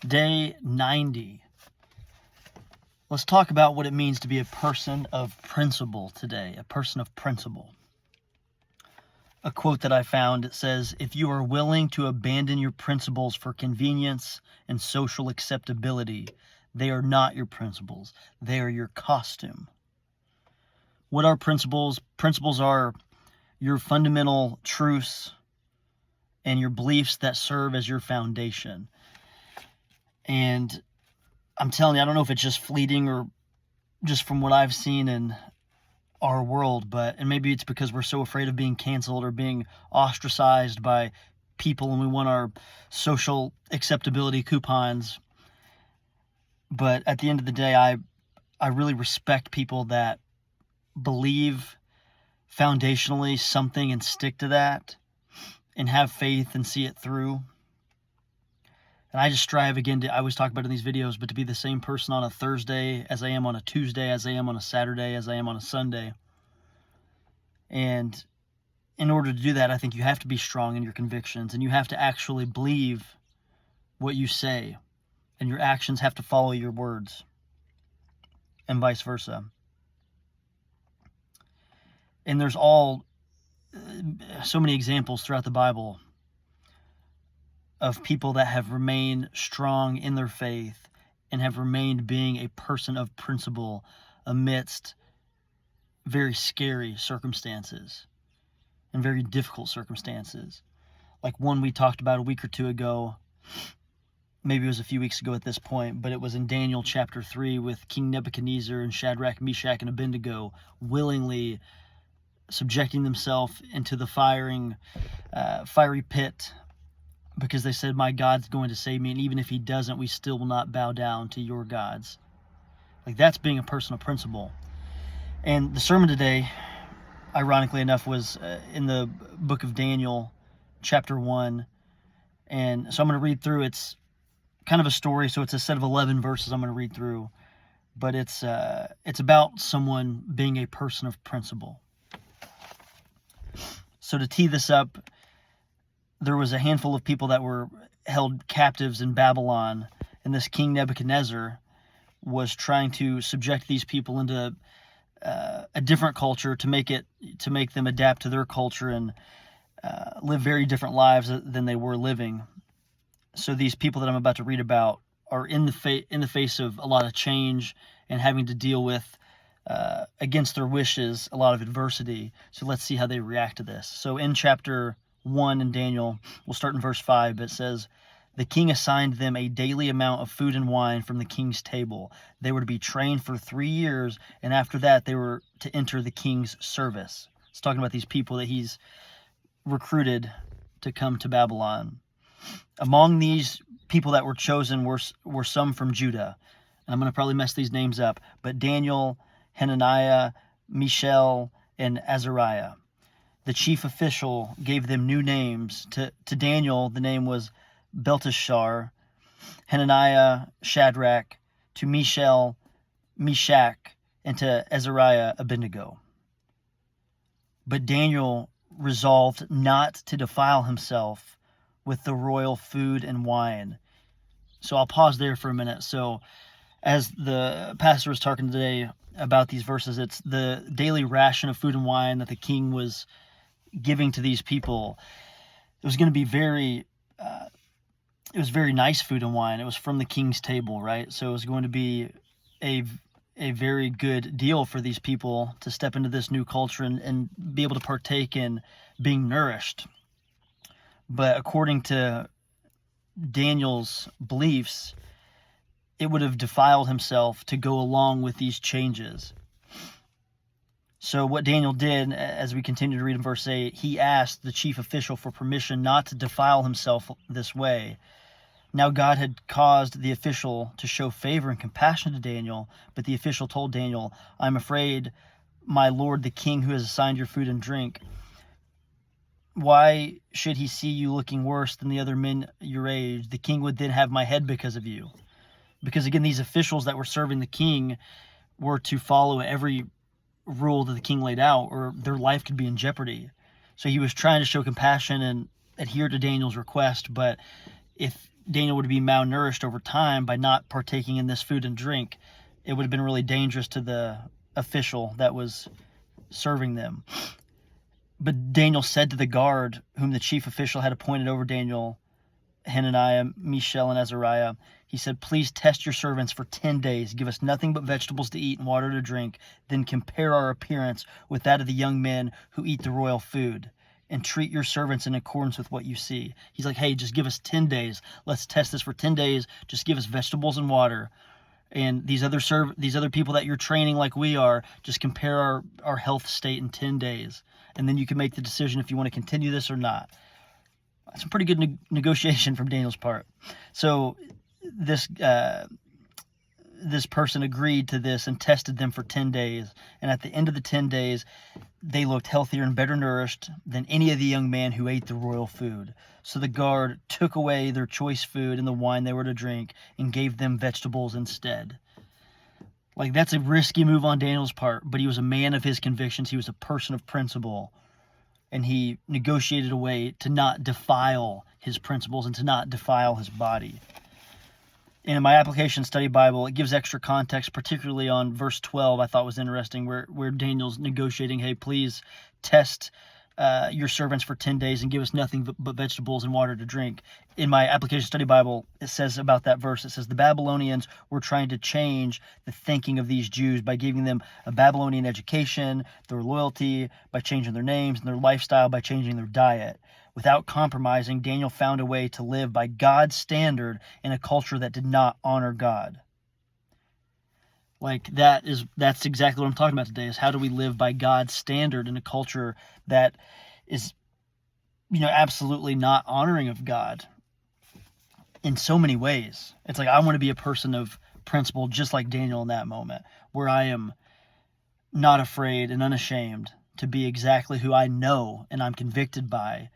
Day 90. Let's talk about what it means to be a person of principle today, a person of principle. A quote that I found, it says, "If you are willing to abandon your principles for convenience and social acceptability, they are not your principles. They are your costume." What are principles? Principles are your fundamental truths and your beliefs that serve as your foundation. And I'm telling you, I don't know if it's just fleeting or just from what I've seen in our world, and maybe it's because we're so afraid of being canceled or being ostracized by people and we want our social acceptability coupons. But at the end of the day, I really respect people that believe foundationally something and stick to that and have faith and see it through. And I just strive, again, I always talk about it in these videos, but to be the same person on a Thursday as I am on a Tuesday, as I am on a Saturday, as I am on a Sunday. And in order to do that, I think you have to be strong in your convictions, and you have to actually believe what you say, and your actions have to follow your words, and vice versa. And there's so many examples throughout the Bible of people that have remained strong in their faith and have remained being a person of principle amidst very scary circumstances and very difficult circumstances. Like one we talked about a week or two ago, maybe it was a few weeks ago at this point, but it was in Daniel chapter 3 with King Nebuchadnezzar and Shadrach, Meshach, and Abednego willingly subjecting themselves into the fiery pit because they said, "My God's going to save me, and even if he doesn't, we still will not bow down to your gods." Like, that's being a person of principle. And the sermon today, ironically enough, was in the book of Daniel, chapter 1. And so I'm going to read through. It's kind of a story, so it's a set of 11 verses I'm going to read through. But it's about someone being a person of principle. So to tee this up, there was a handful of people that were held captives in Babylon, and this King Nebuchadnezzar was trying to subject these people into a different culture to make them adapt to their culture and live very different lives than they were living. So these people that I'm about to read about are in the face of a lot of change and having to deal with against their wishes a lot of adversity. So let's see how they react to this. So in chapter 1 in Daniel, we'll start in verse 5. It says, "The king assigned them a daily amount of food and wine from the king's table. They were to be trained for 3 years, and after that they were to enter the king's service." It's talking about these people that he's recruited to come to Babylon. Among these people that were chosen were some from Judah. And I'm going to probably mess these names up, but Daniel, Hananiah, Mishael, and Azariah. The chief official gave them new names. To Daniel, the name was Belteshazzar. Hananiah, Shadrach. To Mishael, Meshach. And to Azariah, Abednego. But Daniel resolved not to defile himself with the royal food and wine. So I'll pause there for a minute. So as the pastor was talking today about these verses, it's the daily ration of food and wine that the king was giving to these people. It was going to be very nice food and wine. It was from the king's table, right? So it was going to be a very good deal for these people to step into this new culture and be able to partake in being nourished. But according to Daniel's beliefs, it would have defiled himself to go along with these changes. So what Daniel did, as we continue to read in verse 8, he asked the chief official for permission not to defile himself this way. Now God had caused the official to show favor and compassion to Daniel, but the official told Daniel, "I'm afraid, my lord the king, who has assigned your food and drink, why should he see you looking worse than the other men your age? The king would then have my head because of you." Because again, these officials that were serving the king were to follow every rule that the king laid out, or their life could be in jeopardy. So he was trying to show compassion and adhere to Daniel's request, but if Daniel would be malnourished over time by not partaking in this food and drink, it would have been really dangerous to the official that was serving them. But Daniel said to the guard, whom the chief official had appointed over Daniel, Hananiah, Mishael, and Azariah, he said, "Please test your servants for 10 days. Give us nothing but vegetables to eat and water to drink. Then compare our appearance with that of the young men who eat the royal food. And treat your servants in accordance with what you see." He's like, hey, just give us 10 days. Let's test this for 10 days. Just give us vegetables and water. And these other people that you're training like we are, just compare our health state in 10 days. And then you can make the decision if you want to continue this or not. That's a pretty good negotiation from Daniel's part. So this person agreed to this and tested them for 10 days. And at the end of the 10 days, they looked healthier and better nourished than any of the young men who ate the royal food. So the guard took away their choice food and the wine they were to drink and gave them vegetables instead. Like, that's a risky move on Daniel's part, but he was a man of his convictions. He was a person of principle. And he negotiated a way to not defile his principles and to not defile his body. And in my application study Bible, it gives extra context, particularly on verse 12, I thought was interesting, where Daniel's negotiating, hey, please test your servants for 10 days and give us nothing but vegetables and water to drink. In my application study Bible, it says about that verse, it says, the Babylonians were trying to change the thinking of these Jews by giving them a Babylonian education, their loyalty, by changing their names, and their lifestyle by changing their diet. Without compromising, Daniel found a way to live by God's standard in a culture that did not honor God. Like, that's exactly what I'm talking about today, is how do we live by God's standard in a culture that is, absolutely not honoring of God in so many ways. It's like, I want to be a person of principle, just like Daniel in that moment, where I am not afraid and unashamed to be exactly who I know and I'm convicted by,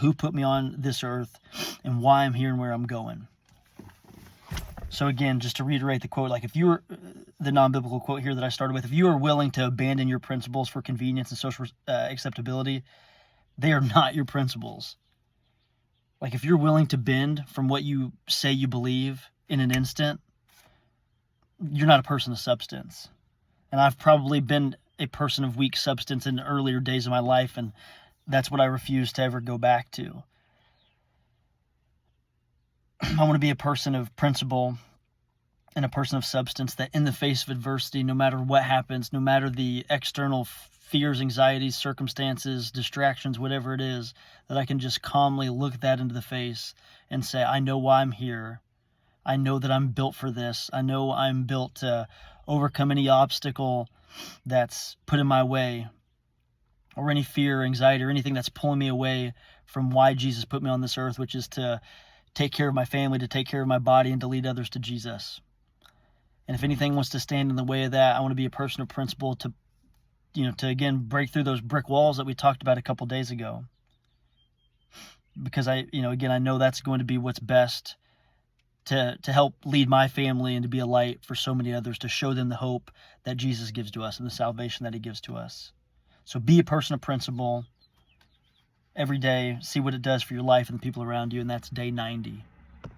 who put me on this earth and why I'm here and where I'm going. So again, just to reiterate the quote, like, if you were, the non-biblical quote here that I started with, if you are willing to abandon your principles for convenience and social acceptability, they are not your principles. Like, if you're willing to bend from what you say you believe in an instant, you're not a person of substance. And I've probably been a person of weak substance in the earlier days of my life, and that's what I refuse to ever go back to. I want to be a person of principle and a person of substance that in the face of adversity, no matter what happens, no matter the external fears, anxieties, circumstances, distractions, whatever it is, that I can just calmly look that into the face and say, I know why I'm here. I know that I'm built for this. I know I'm built to overcome any obstacle that's put in my way, or any fear, anxiety, or anything that's pulling me away from why Jesus put me on this earth, which is to take care of my family, to take care of my body, and to lead others to Jesus. And if anything wants to stand in the way of that, I want to be a person of principle to again break through those brick walls that we talked about a couple days ago. Because I know that's going to be what's best to help lead my family and to be a light for so many others, to show them the hope that Jesus gives to us and the salvation that he gives to us. So be a person of principle every day. See what it does for your life and the people around you, and that's day 90.